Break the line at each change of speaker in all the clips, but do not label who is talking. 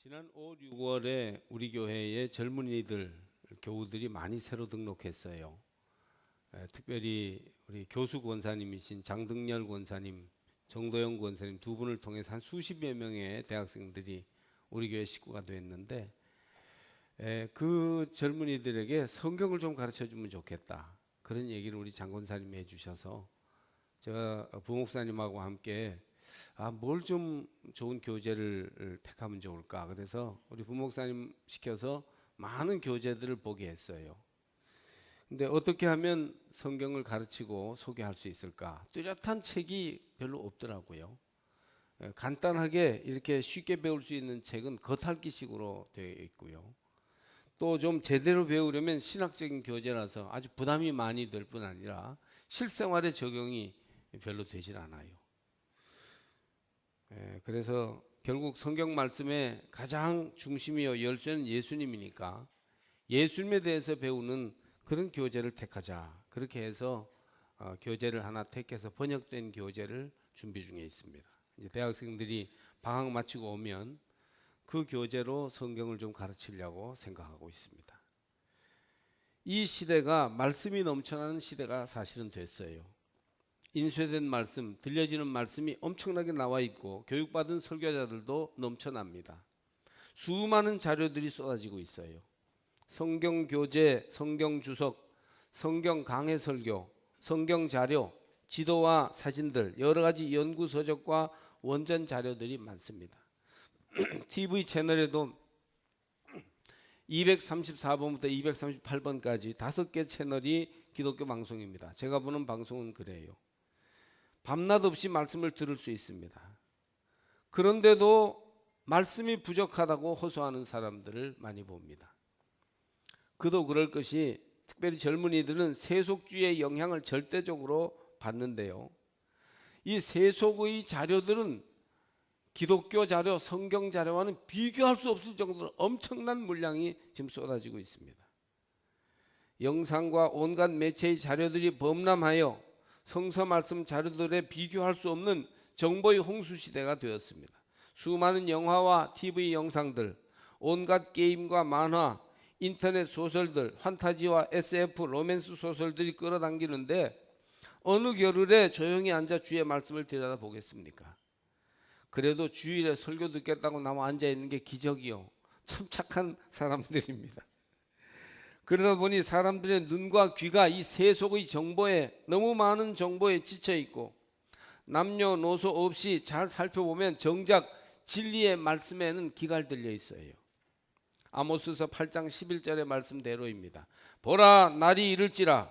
지난 5, 6월에 우리 교회에 젊은이들, 교우들이 많이 새로 등록했어요. 특별히 우리 교수 권사님이신 장등열 권사님, 정도영 권사님 두 분을 통해서 한 수십여 명의 대학생들이 우리 교회 식구가 됐는데, 그 젊은이들에게 성경을 좀 가르쳐 주면 좋겠다, 그런 얘기를 우리 장 권사님이 해주셔서 제가 부목사님하고 함께 뭘 좀 좋은 교재를 택하면 좋을까, 그래서 우리 부목사님 시켜서 많은 교재들을 보게 했어요. 근데 어떻게 하면 성경을 가르치고 소개할 수 있을까? 뚜렷한 책이 별로 없더라고요. 간단하게 이렇게 쉽게 배울 수 있는 책은 겉핥기식으로 되어 있고요. 또 좀 제대로 배우려면 신학적인 교재라서 아주 부담이 많이 될 뿐 아니라 실생활에 적용이 별로 되질 않아요. 그래서 결국 성경 말씀의 가장 중심이요 열쇠는 예수님이니까 예수님에 대해서 배우는 그런 교재를 택하자, 그렇게 해서 교재를 하나 택해서 번역된 교재를 준비 중에 있습니다. 이제 대학생들이 방학 마치고 오면 그 교재로 성경을 좀 가르치려고 생각하고 있습니다. 이 시대가 말씀이 넘쳐나는 시대가 사실은 됐어요. 인쇄된 말씀, 들려지는 말씀이 엄청나게 나와 있고 교육받은 설교자들도 넘쳐납니다. 수많은 자료들이 쏟아지고 있어요. 성경 교재, 성경 주석, 성경 강해 설교, 성경 자료, 지도와 사진들, 여러 가지 연구 서적과 원전 자료들이 많습니다. TV 채널에도 234번부터 238번까지 5개 채널이 기독교 방송입니다. 제가 보는 방송은 그래요. 밤낮 없이 말씀을 들을 수 있습니다. 그런데도 말씀이 부족하다고 호소하는 사람들을 많이 봅니다. 그도 그럴 것이 특별히 젊은이들은 세속주의의 영향을 절대적으로 받는데요. 이 세속의 자료들은 기독교 자료, 성경 자료와는 비교할 수 없을 정도로 엄청난 물량이 지금 쏟아지고 있습니다. 영상과 온갖 매체의 자료들이 범람하여 성서 말씀 자료들에 비교할 수 없는 정보의 홍수 시대가 되었습니다. 수많은 영화와 TV 영상들, 온갖 게임과 만화, 인터넷 소설들, 판타지와 SF, 로맨스 소설들이 끌어당기는데 어느 겨울에 조용히 앉아 주의 말씀을 들여다보겠습니까? 그래도 주일에 설교 듣겠다고 나와 앉아있는 게 기적이요. 참 착한 사람들입니다. 그러다 보니 사람들의 눈과 귀가 이 세속의 정보에, 너무 많은 정보에 지쳐있고 남녀노소 없이 잘 살펴보면 정작 진리의 말씀에는 기가 들려 있어요. 아모스서 8장 11절의 말씀대로입니다. 보라, 날이 이를지라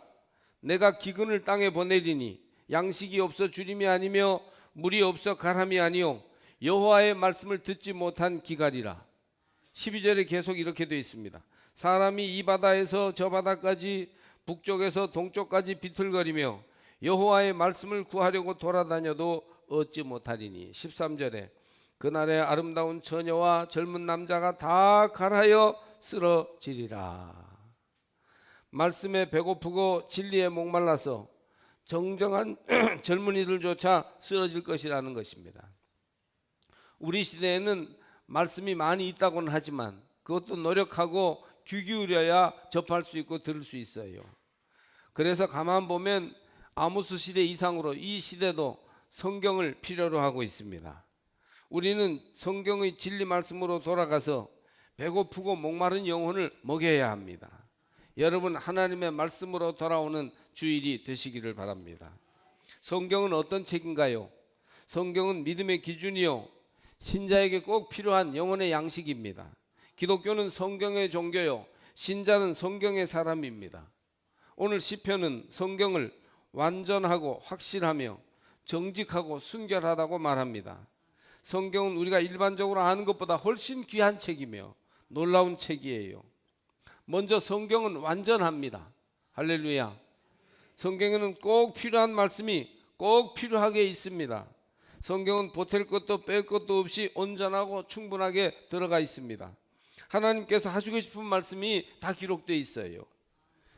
내가 기근을 땅에 보내리니 양식이 없어 주림이 아니며 물이 없어 가람이 아니요 여호와의 말씀을 듣지 못한 기갈이라. 12절에 계속 이렇게 되어 있습니다. 사람이 이 바다에서 저 바다까지 북쪽에서 동쪽까지 비틀거리며 여호와의 말씀을 구하려고 돌아다녀도 얻지 못하리니. 13절에 그날에 아름다운 처녀와 젊은 남자가 다 갈하여 쓰러지리라. 말씀에 배고프고 진리에 목말라서 정정한 젊은이들조차 쓰러질 것이라는 것입니다. 우리 시대에는 말씀이 많이 있다고는 하지만 그것도 노력하고 귀 기울여야 접할 수 있고 들을 수 있어요. 그래서 가만 보면 아모스 시대 이상으로 이 시대도 성경을 필요로 하고 있습니다. 우리는 성경의 진리 말씀으로 돌아가서 배고프고 목마른 영혼을 먹여야 합니다. 여러분, 하나님의 말씀으로 돌아오는 주일이 되시기를 바랍니다. 성경은 어떤 책인가요? 성경은 믿음의 기준이요, 신자에게 꼭 필요한 영혼의 양식입니다. 기독교는 성경의 종교요, 신자는 성경의 사람입니다. 오늘 시편은 성경을 완전하고 확실하며 정직하고 순결하다고 말합니다. 성경은 우리가 일반적으로 아는 것보다 훨씬 귀한 책이며 놀라운 책이에요. 먼저 성경은 완전합니다. 할렐루야. 성경에는 꼭 필요한 말씀이 꼭 필요하게 있습니다. 성경은 보탤 것도 뺄 것도 없이 온전하고 충분하게 들어가 있습니다. 하나님께서 하시고 싶은 말씀이 다 기록되어 있어요.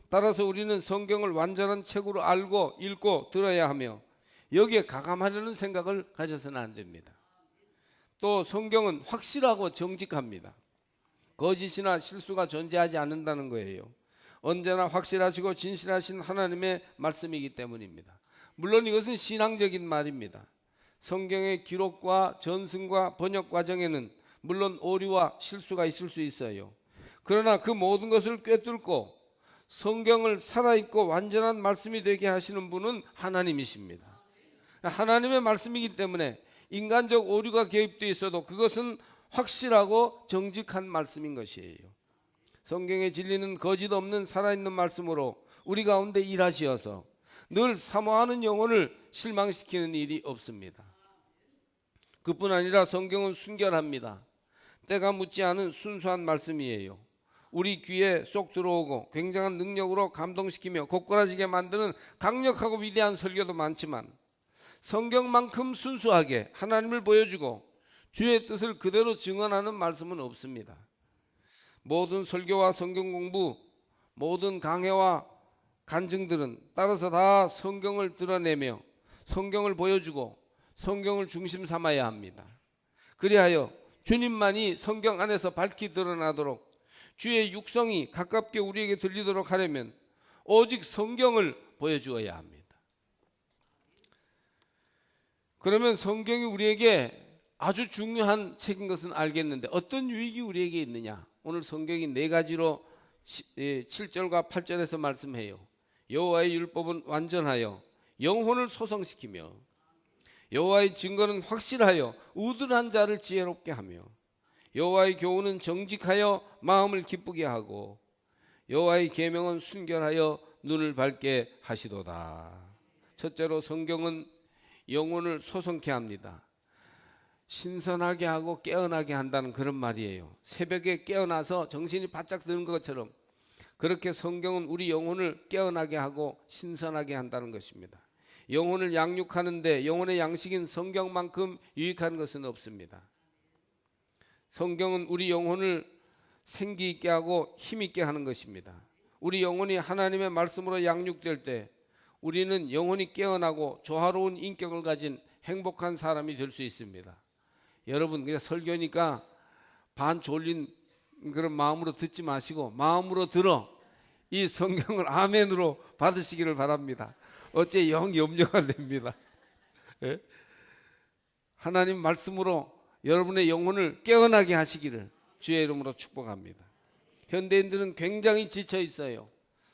따라서 우리는 성경을 완전한 책으로 알고 읽고 들어야 하며 여기에 가감하려는 생각을 가져서는 안 됩니다. 또 성경은 확실하고 정직합니다. 거짓이나 실수가 존재하지 않는다는 거예요. 언제나 확실하시고 진실하신 하나님의 말씀이기 때문입니다. 물론 이것은 신앙적인 말입니다. 성경의 기록과 전승과 번역 과정에는 물론 오류와 실수가 있을 수 있어요. 그러나 그 모든 것을 꿰뚫고 성경을 살아있고 완전한 말씀이 되게 하시는 분은 하나님이십니다. 하나님의 말씀이기 때문에 인간적 오류가 개입되어 있어도 그것은 확실하고 정직한 말씀인 것이에요. 성경의 진리는 거짓 없는 살아있는 말씀으로 우리 가운데 일하시어서 늘 사모하는 영혼을 실망시키는 일이 없습니다. 그뿐 아니라 성경은 순결합니다. 때가 묻지 않은 순수한 말씀이에요. 우리 귀에 쏙 들어오고 굉장한 능력으로 감동시키며 고꾸라지게 만드는 강력하고 위대한 설교도 많지만 성경만큼 순수하게 하나님을 보여주고 주의 뜻을 그대로 증언하는 말씀은 없습니다. 모든 설교와 성경 공부, 모든 강해와 간증들은 따라서 다 성경을 드러내며 성경을 보여주고 성경을 중심 삼아야 합니다. 그리하여 주님만이 성경 안에서 밝히 드러나도록 주의 육성이 가깝게 우리에게 들리도록 하려면 오직 성경을 보여주어야 합니다. 그러면 성경이 우리에게 아주 중요한 책인 것은 알겠는데 어떤 유익이 우리에게 있느냐? 오늘 성경이 네 가지로 7절과 8절에서 말씀해요. 여호와의 율법은 완전하여 영혼을 소성시키며 여호와의 증거는 확실하여 우둔한 자를 지혜롭게 하며 여호와의 교훈은 정직하여 마음을 기쁘게 하고 여호와의 계명은 순결하여 눈을 밝게 하시도다. 첫째로 성경은 영혼을 소성케 합니다. 신선하게 하고 깨어나게 한다는 그런 말이에요. 새벽에 깨어나서 정신이 바짝 드는 것처럼 그렇게 성경은 우리 영혼을 깨어나게 하고 신선하게 한다는 것입니다. 영혼을 양육하는데 영혼의 양식인 성경만큼 유익한 것은 없습니다. 성경은 우리 영혼을 생기 있게 하고 힘 있게 하는 것입니다. 우리 영혼이 하나님의 말씀으로 양육될 때 우리는 영혼이 깨어나고 조화로운 인격을 가진 행복한 사람이 될 수 있습니다. 여러분 그냥 설교니까 반 졸린 그런 마음으로 듣지 마시고 마음으로 들어 이 성경을 아멘으로 받으시기를 바랍니다. 어째 영 염려가 됩니다. 예? 하나님 말씀으로 여러분의 영혼을 깨어나게 하시기를 주의 이름으로 축복합니다. 현대인들은 굉장히 지쳐 있어요.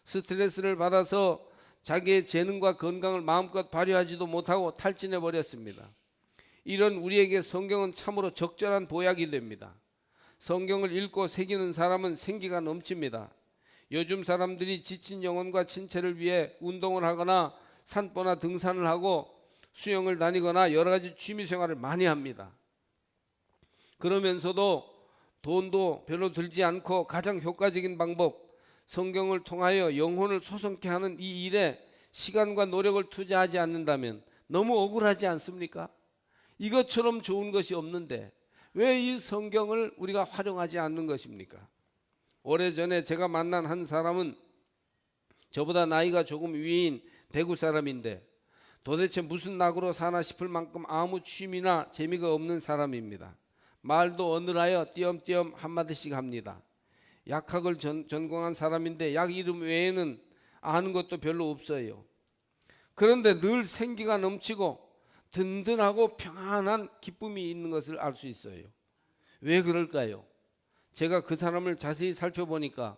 스트레스를 받아서 자기의 재능과 건강을 마음껏 발휘하지도 못하고 탈진해 버렸습니다. 이런 우리에게 성경은 참으로 적절한 보약이 됩니다. 성경을 읽고 새기는 사람은 생기가 넘칩니다. 요즘 사람들이 지친 영혼과 신체를 위해 운동을 하거나 산보나 등산을 하고 수영을 다니거나 여러 가지 취미 생활을 많이 합니다. 그러면서도 돈도 별로 들지 않고 가장 효과적인 방법, 성경을 통하여 영혼을 소성케 하는 이 일에 시간과 노력을 투자하지 않는다면 너무 억울하지 않습니까? 이것처럼 좋은 것이 없는데 왜 이 성경을 우리가 활용하지 않는 것입니까? 오래전에 제가 만난 한 사람은 저보다 나이가 조금 위인 대구 사람인데 도대체 무슨 낙으로 사나 싶을 만큼 아무 취미나 재미가 없는 사람입니다. 말도 어눌하여 띄엄띄엄 한마디씩 합니다. 약학을 전공한 사람인데 약 이름 외에는 아는 것도 별로 없어요. 그런데 늘 생기가 넘치고 든든하고 평안한 기쁨이 있는 것을 알 수 있어요. 왜 그럴까요? 제가 그 사람을 자세히 살펴보니까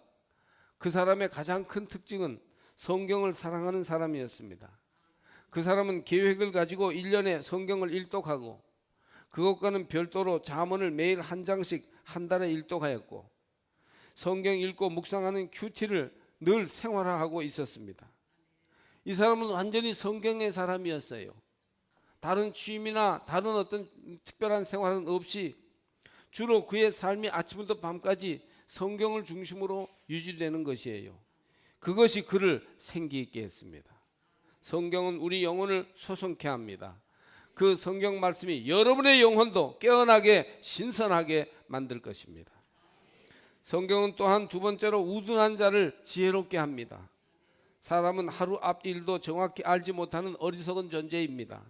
그 사람의 가장 큰 특징은 성경을 사랑하는 사람이었습니다. 그 사람은 계획을 가지고 1년에 성경을 일독하고 그것과는 별도로 잠언을 매일 한 장씩 한 달에 일독하였고 성경 읽고 묵상하는 큐티를 늘 생활화하고 있었습니다. 이 사람은 완전히 성경의 사람이었어요. 다른 취미나 다른 어떤 특별한 생활은 없이 주로 그의 삶이 아침부터 밤까지 성경을 중심으로 유지되는 것이에요. 그것이 그를 생기 있게 했습니다. 성경은 우리 영혼을 소성케 합니다. 그 성경 말씀이 여러분의 영혼도 깨어나게 신선하게 만들 것입니다. 성경은 또한 두 번째로 우둔한 자를 지혜롭게 합니다. 사람은 하루 앞 일도 정확히 알지 못하는 어리석은 존재입니다.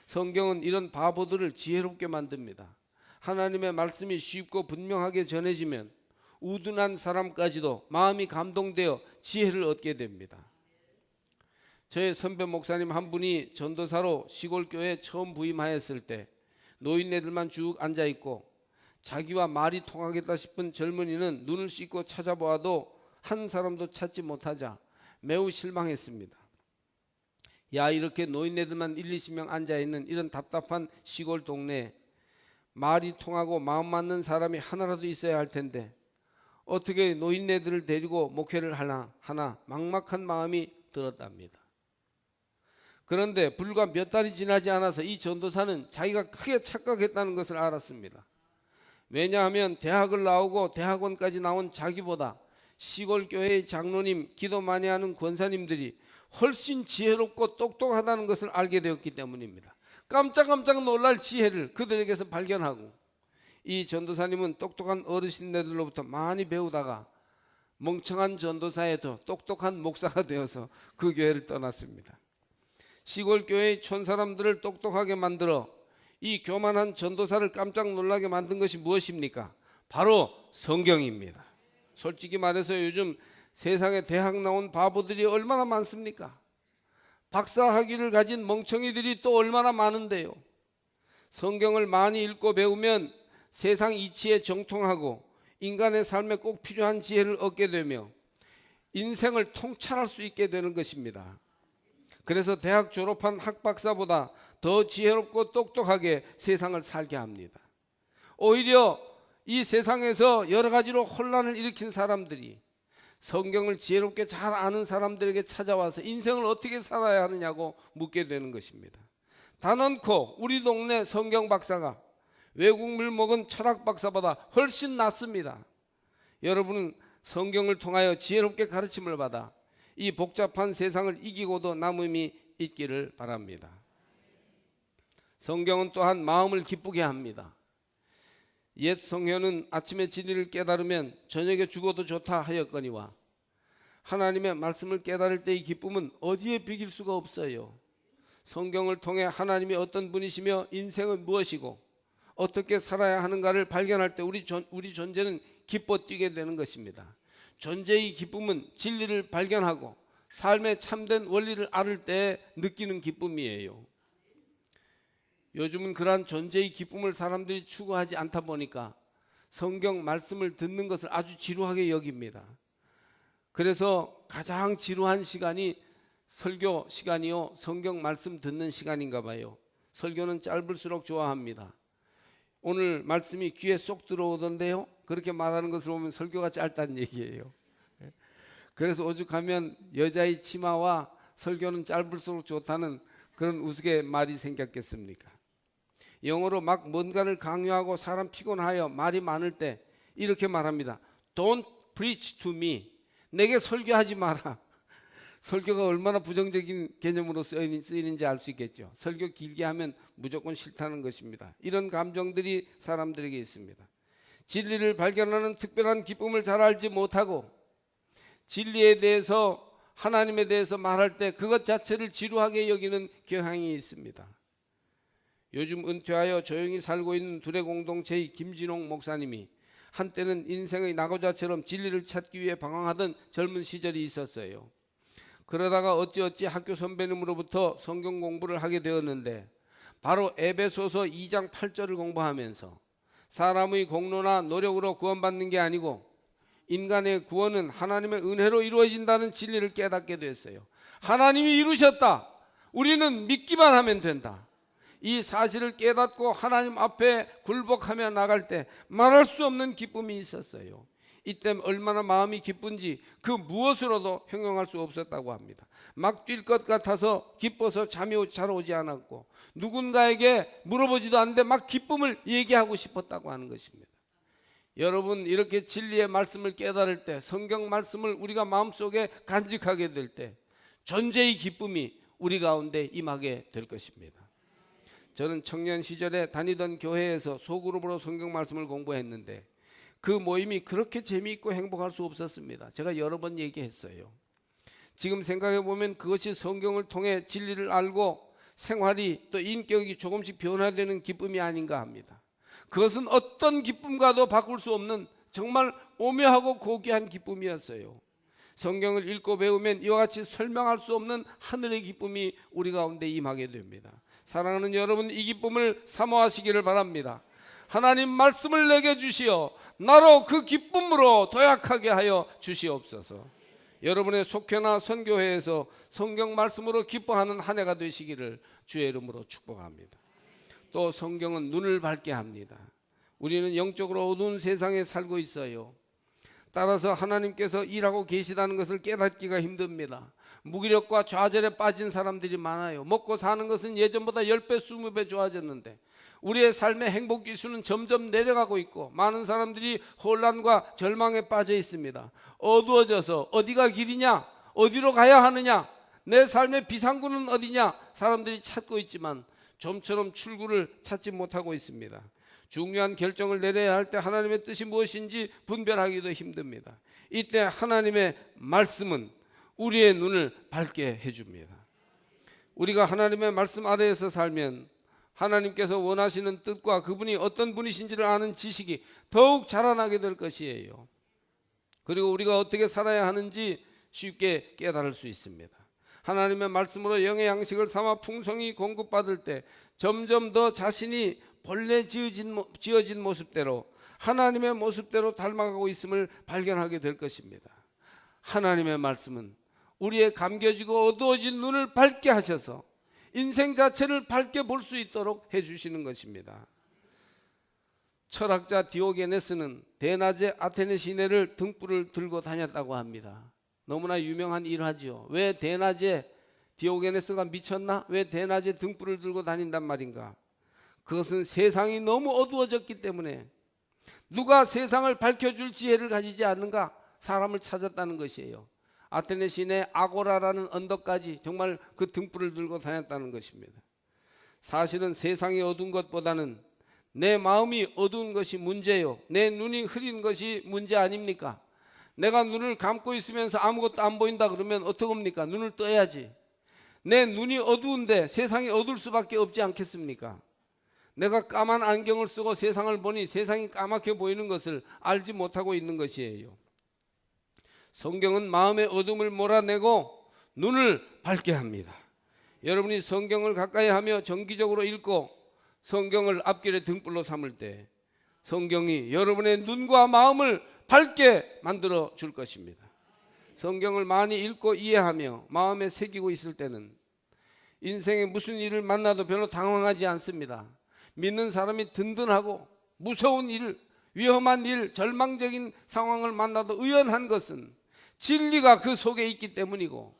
성경은 이런 바보들을 지혜롭게 만듭니다. 하나님의 말씀이 쉽고 분명하게 전해지면 우둔한 사람까지도 마음이 감동되어 지혜를 얻게 됩니다. 저의 선배 목사님 한 분이 전도사로 시골 교회에 처음 부임하였을 때 노인네들만 쭉 앉아있고 자기와 말이 통하겠다 싶은 젊은이는 눈을 씻고 찾아보아도 한 사람도 찾지 못하자 매우 실망했습니다. 야, 이렇게 노인네들만 1-20명 앉아있는 이런 답답한 시골 동네에 말이 통하고 마음 맞는 사람이 하나라도 있어야 할 텐데 어떻게 노인네들을 데리고 목회를 하나 막막한 마음이 들었답니다. 그런데 불과 몇 달이 지나지 않아서 이 전도사는 자기가 크게 착각했다는 것을 알았습니다. 왜냐하면 대학을 나오고 대학원까지 나온 자기보다 시골 교회의 장로님, 기도 많이 하는 권사님들이 훨씬 지혜롭고 똑똑하다는 것을 알게 되었기 때문입니다. 깜짝깜짝 놀랄 지혜를 그들에게서 발견하고 이 전도사님은 똑똑한 어르신네들로부터 많이 배우다가 멍청한 전도사에도 똑똑한 목사가 되어서 그 교회를 떠났습니다. 시골 교회의 촌사람들을 똑똑하게 만들어 이 교만한 전도사를 깜짝 놀라게 만든 것이 무엇입니까? 바로 성경입니다. 솔직히 말해서 요즘 세상에 대학 나온 바보들이 얼마나 많습니까? 박사 학위를 가진 멍청이들이 또 얼마나 많은데요. 성경을 많이 읽고 배우면 세상 이치에 정통하고 인간의 삶에 꼭 필요한 지혜를 얻게 되며 인생을 통찰할 수 있게 되는 것입니다. 그래서 대학 졸업한 학박사보다 더 지혜롭고 똑똑하게 세상을 살게 합니다. 오히려 이 세상에서 여러 가지로 혼란을 일으킨 사람들이 성경을 지혜롭게 잘 아는 사람들에게 찾아와서 인생을 어떻게 살아야 하느냐고 묻게 되는 것입니다. 단언코 우리 동네 성경 박사가 외국 물 먹은 철학 박사보다 훨씬 낫습니다. 여러분은 성경을 통하여 지혜롭게 가르침을 받아 이 복잡한 세상을 이기고도 남음이 있기를 바랍니다. 성경은 또한 마음을 기쁘게 합니다. 옛 성현은 아침에 진리를 깨달으면 저녁에 죽어도 좋다 하였거니와 하나님의 말씀을 깨달을 때의 기쁨은 어디에 비길 수가 없어요. 성경을 통해 하나님이 어떤 분이시며 인생은 무엇이고 어떻게 살아야 하는가를 발견할 때 우리 존재는 기뻐 뛰게 되는 것입니다. 존재의 기쁨은 진리를 발견하고 삶의 참된 원리를 알을 때 느끼는 기쁨이에요. 요즘은 그러한 존재의 기쁨을 사람들이 추구하지 않다 보니까 성경 말씀을 듣는 것을 아주 지루하게 여깁니다. 그래서 가장 지루한 시간이 설교 시간이요, 성경 말씀 듣는 시간인가 봐요. 설교는 짧을수록 좋아합니다. 오늘 말씀이 귀에 쏙 들어오던데요, 그렇게 말하는 것을 보면 설교가 짧다는 얘기예요. 그래서 오죽하면 여자의 치마와 설교는 짧을수록 좋다는 그런 우스갯말이 생겼겠습니까? 영어로 막 뭔가를 강요하고 사람 피곤하여 말이 많을 때 이렇게 말합니다. Don't preach to me. 내게 설교하지 마라. 설교가 얼마나 부정적인 개념으로 쓰이는지 알 수 있겠죠. 설교 길게 하면 무조건 싫다는 것입니다. 이런 감정들이 사람들에게 있습니다. 진리를 발견하는 특별한 기쁨을 잘 알지 못하고 진리에 대해서, 하나님에 대해서 말할 때 그것 자체를 지루하게 여기는 경향이 있습니다. 요즘 은퇴하여 조용히 살고 있는 둘의 공동체의 김진홍 목사님이 한때는 인생의 낙오자처럼 진리를 찾기 위해 방황하던 젊은 시절이 있었어요. 그러다가 어찌어찌 학교 선배님으로부터 성경 공부를 하게 되었는데 바로 에베소서 2장 8절을 공부하면서 사람의 공로나 노력으로 구원받는 게 아니고 인간의 구원은 하나님의 은혜로 이루어진다는 진리를 깨닫게 됐어요. 하나님이 이루셨다. 우리는 믿기만 하면 된다. 이 사실을 깨닫고 하나님 앞에 굴복하며 나갈 때 말할 수 없는 기쁨이 있었어요. 이때 얼마나 마음이 기쁜지 그 무엇으로도 형용할 수 없었다고 합니다. 막 뛸 것 같아서 기뻐서 잠이 잘 오지 않았고 누군가에게 물어보지도 않는데 막 기쁨을 얘기하고 싶었다고 하는 것입니다. 여러분, 이렇게 진리의 말씀을 깨달을 때, 성경 말씀을 우리가 마음속에 간직하게 될 때 존재의 기쁨이 우리 가운데 임하게 될 것입니다. 저는 청년 시절에 다니던 교회에서 소그룹으로 성경 말씀을 공부했는데 그 모임이 그렇게 재미있고 행복할 수 없었습니다. 제가 여러 번 얘기했어요. 지금 생각해 보면 그것이 성경을 통해 진리를 알고 생활이 또 인격이 조금씩 변화되는 기쁨이 아닌가 합니다. 그것은 어떤 기쁨과도 바꿀 수 없는 정말 오묘하고 고귀한 기쁨이었어요. 성경을 읽고 배우면 이와 같이 설명할 수 없는 하늘의 기쁨이 우리 가운데 임하게 됩니다. 사랑하는 여러분, 이 기쁨을 사모하시기를 바랍니다. 하나님 말씀을 내게 주시어 나로 그 기쁨으로 도약하게 하여 주시옵소서. 여러분의 속회나 선교회에서 성경 말씀으로 기뻐하는 한 해가 되시기를 주의 이름으로 축복합니다. 또 성경은 눈을 밝게 합니다. 우리는 영적으로 어두운 세상에 살고 있어요. 따라서 하나님께서 일하고 계시다는 것을 깨닫기가 힘듭니다. 무기력과 좌절에 빠진 사람들이 많아요. 먹고 사는 것은 예전보다 10배, 20배 좋아졌는데 우리의 삶의 행복 지수는 점점 내려가고 있고 많은 사람들이 혼란과 절망에 빠져 있습니다. 어두워져서 어디가 길이냐, 어디로 가야 하느냐, 내 삶의 비상구는 어디냐 사람들이 찾고 있지만 좀처럼 출구를 찾지 못하고 있습니다. 중요한 결정을 내려야 할 때 하나님의 뜻이 무엇인지 분별하기도 힘듭니다. 이때 하나님의 말씀은 우리의 눈을 밝게 해줍니다. 우리가 하나님의 말씀 아래에서 살면 하나님께서 원하시는 뜻과 그분이 어떤 분이신지를 아는 지식이 더욱 자라나게 될 것이에요. 그리고 우리가 어떻게 살아야 하는지 쉽게 깨달을 수 있습니다. 하나님의 말씀으로 영의 양식을 삼아 풍성히 공급받을 때 점점 더 자신이 본래 지어진 모습대로 하나님의 모습대로 닮아가고 있음을 발견하게 될 것입니다. 하나님의 말씀은 우리의 감겨지고 어두워진 눈을 밝게 하셔서 인생 자체를 밝게 볼 수 있도록 해주시는 것입니다. 철학자 디오게네스는 대낮에 아테네 시내를 등불을 들고 다녔다고 합니다. 너무나 유명한 일화죠. 왜 대낮에 디오게네스가 미쳤나? 왜 대낮에 등불을 들고 다닌단 말인가? 그것은 세상이 너무 어두워졌기 때문에 누가 세상을 밝혀줄 지혜를 가지지 않는가? 사람을 찾았다는 것이에요. 아테네 시내 아고라라는 언덕까지 정말 그 등불을 들고 다녔다는 것입니다. 사실은 세상이 어두운 것보다는 내 마음이 어두운 것이 문제요. 내 눈이 흐린 것이 문제 아닙니까? 내가 눈을 감고 있으면서 아무것도 안 보인다 그러면 어떡합니까? 눈을 떠야지. 내 눈이 어두운데 세상이 어두울 수밖에 없지 않겠습니까? 내가 까만 안경을 쓰고 세상을 보니 세상이 까맣게 보이는 것을 알지 못하고 있는 것이에요. 성경은 마음의 어둠을 몰아내고 눈을 밝게 합니다. 여러분이 성경을 가까이 하며 정기적으로 읽고 성경을 앞길의 등불로 삼을 때 성경이 여러분의 눈과 마음을 밝게 만들어 줄 것입니다. 성경을 많이 읽고 이해하며 마음에 새기고 있을 때는 인생에 무슨 일을 만나도 별로 당황하지 않습니다. 믿는 사람이 든든하고 무서운 일, 위험한 일, 절망적인 상황을 만나도 의연한 것은 진리가 그 속에 있기 때문이고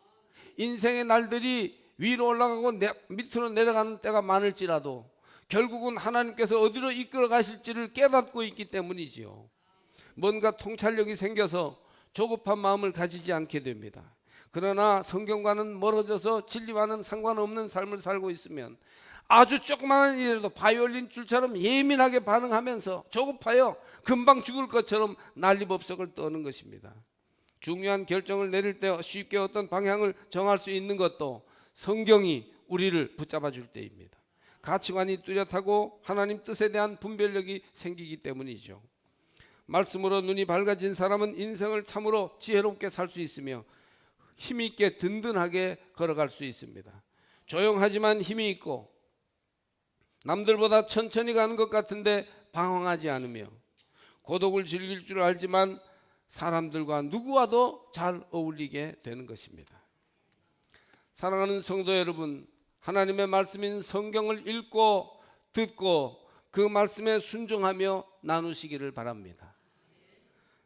인생의 날들이 위로 올라가고 밑으로 내려가는 때가 많을지라도 결국은 하나님께서 어디로 이끌어 가실지를 깨닫고 있기 때문이지요. 뭔가 통찰력이 생겨서 조급한 마음을 가지지 않게 됩니다. 그러나 성경과는 멀어져서 진리와는 상관없는 삶을 살고 있으면 아주 조그마한 일에도 바이올린 줄처럼 예민하게 반응하면서 조급하여 금방 죽을 것처럼 난리법석을 떠는 것입니다. 중요한 결정을 내릴 때 쉽게 어떤 방향을 정할 수 있는 것도 성경이 우리를 붙잡아 줄 때입니다. 가치관이 뚜렷하고 하나님 뜻에 대한 분별력이 생기기 때문이죠. 말씀으로 눈이 밝아진 사람은 인생을 참으로 지혜롭게 살 수 있으며 힘있게 든든하게 걸어갈 수 있습니다. 조용하지만 힘이 있고 남들보다 천천히 가는 것 같은데 방황하지 않으며 고독을 즐길 줄 알지만 사람들과 누구와도 잘 어울리게 되는 것입니다. 사랑하는 성도 여러분, 하나님의 말씀인 성경을 읽고 듣고 그 말씀에 순종하며 나누시기를 바랍니다.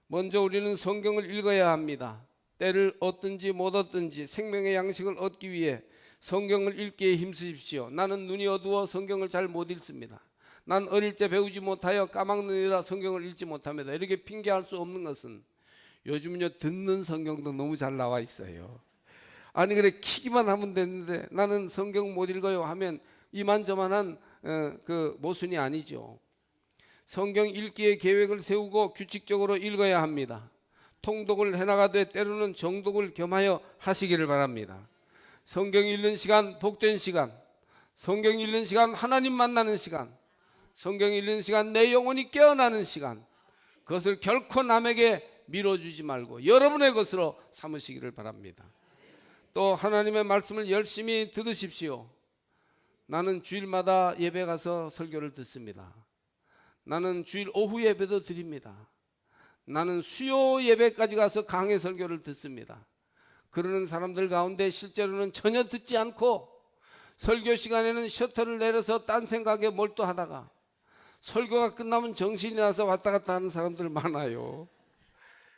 먼저 우리는 성경을 읽어야 합니다. 때를 얻든지 못 얻든지 생명의 양식을 얻기 위해 성경을 읽기에 힘쓰십시오. 나는 눈이 어두워 성경을 잘 못 읽습니다. 난 어릴 때 배우지 못하여 까막눈이라 성경을 읽지 못합니다. 이렇게 핑계할 수 없는 것은 요즘은요 듣는 성경도 너무 잘 나와 있어요. 아니 그래 키기만 하면 되는데 나는 성경 못 읽어요 하면 이만저만한 그 모순이 아니죠. 성경 읽기의 계획을 세우고 규칙적으로 읽어야 합니다. 통독을 해나가되 때로는 정독을 겸하여 하시기를 바랍니다. 성경 읽는 시간 복된 시간, 성경 읽는 시간 하나님 만나는 시간, 성경 읽는 시간, 내 영혼이 깨어나는 시간, 그것을 결코 남에게 밀어주지 말고 여러분의 것으로 삼으시기를 바랍니다. 또 하나님의 말씀을 열심히 들으십시오. 나는 주일마다 예배 가서 설교를 듣습니다. 나는 주일 오후 예배도 드립니다. 나는 수요 예배까지 가서 강해 설교를 듣습니다. 그러는 사람들 가운데 실제로는 전혀 듣지 않고 설교 시간에는 셔터를 내려서 딴 생각에 몰두하다가 설교가 끝나면 정신이 나서 왔다 갔다 하는 사람들 많아요.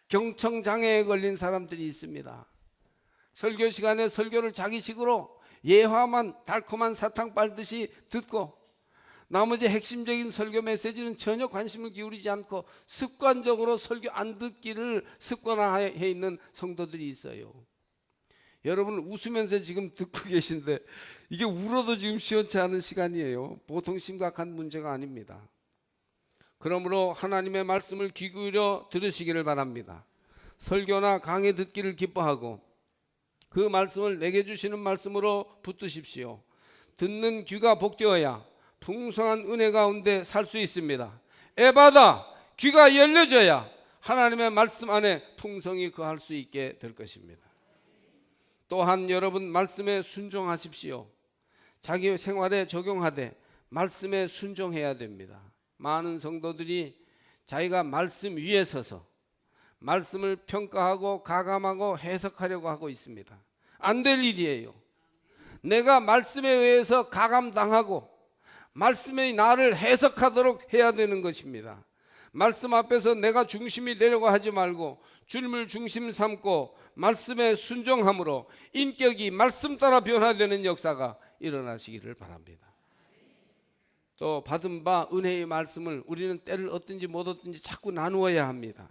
경청장애에 걸린 사람들이 있습니다. 설교 시간에 설교를 자기식으로 예화만 달콤한 사탕 빨듯이 듣고 나머지 핵심적인 설교 메시지는 전혀 관심을 기울이지 않고 습관적으로 설교 안 듣기를 습관화해 있는 성도들이 있어요. 여러분 웃으면서 지금 듣고 계신데 이게 울어도 지금 시원치 않은 시간이에요. 보통 심각한 문제가 아닙니다. 그러므로 하나님의 말씀을 귀 기울여 들으시기를 바랍니다. 설교나 강의 듣기를 기뻐하고 그 말씀을 내게 주시는 말씀으로 붙드십시오. 듣는 귀가 복되어야 풍성한 은혜 가운데 살 수 있습니다. 에바다, 귀가 열려져야 하나님의 말씀 안에 풍성히 거할 수 있게 될 것입니다. 또한 여러분 말씀에 순종하십시오. 자기 생활에 적용하되 말씀에 순종해야 됩니다. 많은 성도들이 자기가 말씀 위에 서서 말씀을 평가하고 가감하고 해석하려고 하고 있습니다. 안 될 일이에요. 내가 말씀에 의해서 가감당하고 말씀의 나를 해석하도록 해야 되는 것입니다. 말씀 앞에서 내가 중심이 되려고 하지 말고 주님을 중심 삼고 말씀에 순종함으로 인격이 말씀 따라 변화되는 역사가 일어나시기를 바랍니다. 또 받은 바 은혜의 말씀을 우리는 때를 얻든지 못 얻든지 자꾸 나누어야 합니다.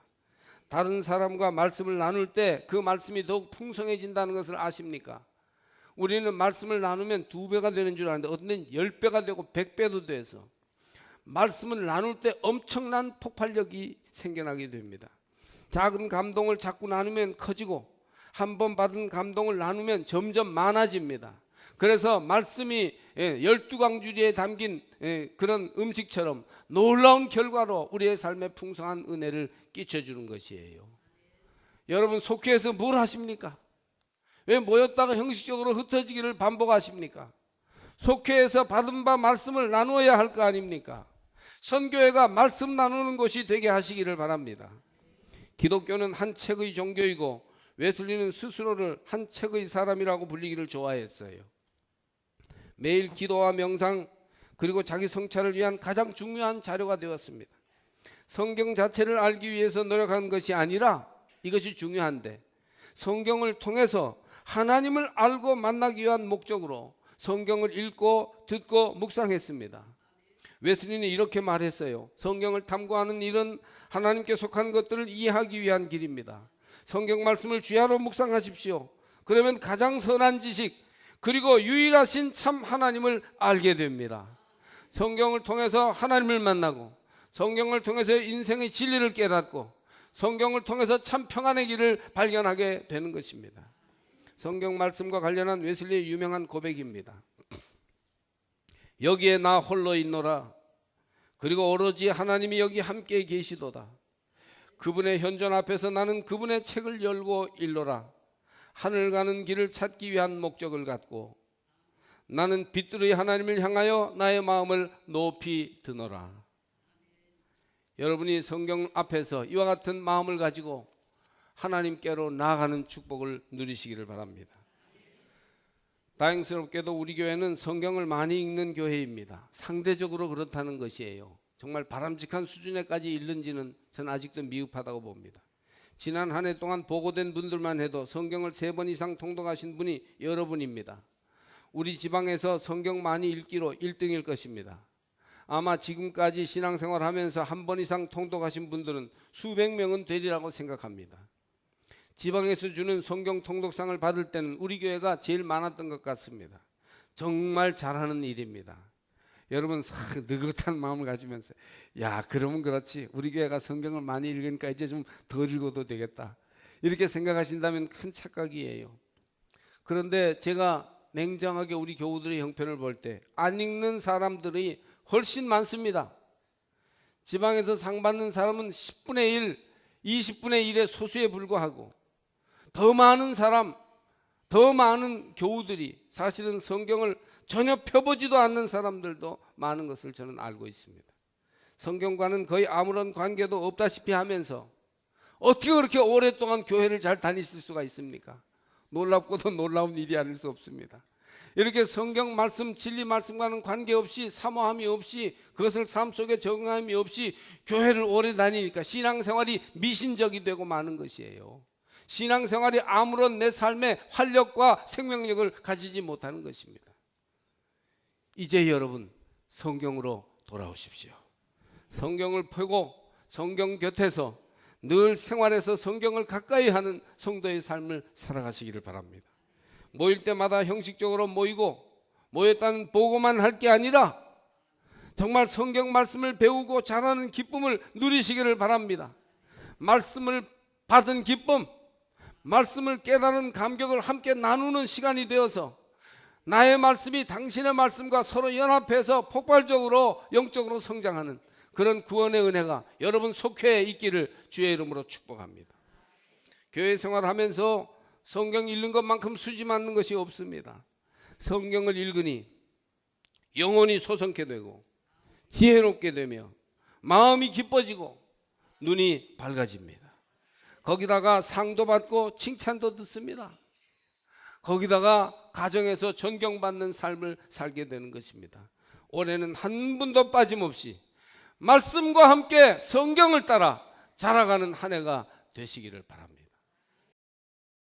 다른 사람과 말씀을 나눌 때 그 말씀이 더욱 풍성해진다는 것을 아십니까? 우리는 말씀을 나누면 2배가 되는 줄 아는데 어떤 데는 10배가 되고 100배도 돼서 말씀을 나눌 때 엄청난 폭발력이 생겨나게 됩니다. 작은 감동을 자꾸 나누면 커지고 한 번 받은 감동을 나누면 점점 많아집니다. 그래서 말씀이 12광주리에 담긴 그런 음식처럼 놀라운 결과로 우리의 삶에 풍성한 은혜를 끼쳐주는 것이에요. 여러분 속회에서 뭘 하십니까? 왜 모였다가 형식적으로 흩어지기를 반복하십니까? 속회에서 받은 바 말씀을 나누어야 할 거 아닙니까? 선교회가 말씀 나누는 곳이 되게 하시기를 바랍니다. 기독교는 한 책의 종교이고 웨슬리는 스스로를 한 책의 사람이라고 불리기를 좋아했어요. 매일 기도와 명상 그리고 자기 성찰을 위한 가장 중요한 자료가 되었습니다. 성경 자체를 알기 위해서 노력한 것이 아니라 이것이 중요한데 성경을 통해서 하나님을 알고 만나기 위한 목적으로 성경을 읽고 듣고 묵상했습니다. 웨슬리는 이렇게 말했어요. 성경을 탐구하는 일은 하나님께 속한 것들을 이해하기 위한 길입니다. 성경 말씀을 주야로 묵상하십시오. 그러면 가장 선한 지식 그리고 유일하신 참 하나님을 알게 됩니다. 성경을 통해서 하나님을 만나고 성경을 통해서 인생의 진리를 깨닫고 성경을 통해서 참 평안의 길을 발견하게 되는 것입니다. 성경 말씀과 관련한 웨슬리의 유명한 고백입니다. 여기에 나 홀로 있노라. 그리고 오로지 하나님이 여기 함께 계시도다. 그분의 현존 앞에서 나는 그분의 책을 열고 읽노라. 하늘 가는 길을 찾기 위한 목적을 갖고 나는 빛들의 하나님을 향하여 나의 마음을 높이 드노라. 여러분이 성경 앞에서 이와 같은 마음을 가지고 하나님께로 나아가는 축복을 누리시기를 바랍니다. 다행스럽게도 우리 교회는 성경을 많이 읽는 교회입니다. 상대적으로 그렇다는 것이에요. 정말 바람직한 수준에까지 읽는지는 저는 아직도 미흡하다고 봅니다. 지난 한 해 동안 보고된 분들만 해도 성경을 3번 이상 통독하신 분이 여러분입니다. 우리 지방에서 성경 많이 읽기로 1등일 것입니다. 아마 지금까지 신앙생활 하면서 한 번 이상 통독하신 분들은 수백 명은 되리라고 생각합니다. 지방에서 주는 성경 통독상을 받을 때는 우리 교회가 제일 많았던 것 같습니다. 정말 잘하는 일입니다. 여러분 느긋한 마음을 가지면서 야 그러면 그렇지 우리 교회가 성경을 많이 읽으니까 이제 좀 덜 읽어도 되겠다 이렇게 생각하신다면 큰 착각이에요. 그런데 제가 냉정하게 우리 교우들의 형편을 볼 때 안 읽는 사람들이 훨씬 많습니다. 지방에서 상 받는 사람은 10분의 1, 20분의 1의 소수에 불과하고 더 많은 사람, 더 많은 교우들이 사실은 성경을 전혀 펴보지도 않는 사람들도 많은 것을 저는 알고 있습니다. 성경과는 거의 아무런 관계도 없다시피 하면서 어떻게 그렇게 오랫동안 교회를 잘 다니실 수가 있습니까? 놀랍고도 놀라운 일이 아닐 수 없습니다. 이렇게 성경 말씀, 진리 말씀과는 관계없이, 사모함이 없이, 그것을 삶 속에 적응함이 없이 교회를 오래 다니니까 신앙생활이 미신적이 되고 마는 것이에요. 신앙생활이 아무런 내 삶에 활력과 생명력을 가지지 못하는 것입니다. 이제 여러분 성경으로 돌아오십시오. 성경을 펴고 성경 곁에서 늘 생활에서 성경을 가까이 하는 성도의 삶을 살아가시기를 바랍니다. 모일 때마다 형식적으로 모였다는 보고만 할 게 아니라 정말 성경 말씀을 배우고 잘하는 기쁨을 누리시기를 바랍니다. 말씀을 받은 기쁨, 말씀을 깨달은 감격을 함께 나누는 시간이 되어서 나의 말씀이 당신의 말씀과 서로 연합해서 폭발적으로 영적으로 성장하는 그런 구원의 은혜가 여러분 속회에 있기를 주의 이름으로 축복합니다. 교회 생활하면서 성경 읽는 것만큼 수지 맞는 것이 없습니다. 성경을 읽으니 영혼이 소성케 되고 지혜롭게 되며 마음이 기뻐지고 눈이 밝아집니다. 거기다가 상도 받고 칭찬도 듣습니다. 거기다가 가정에서 존경받는 삶을 살게 되는 것입니다. 올해는 한 분도 빠짐없이 말씀과 함께 성경을 따라 자라가는 한 해가 되시기를 바랍니다.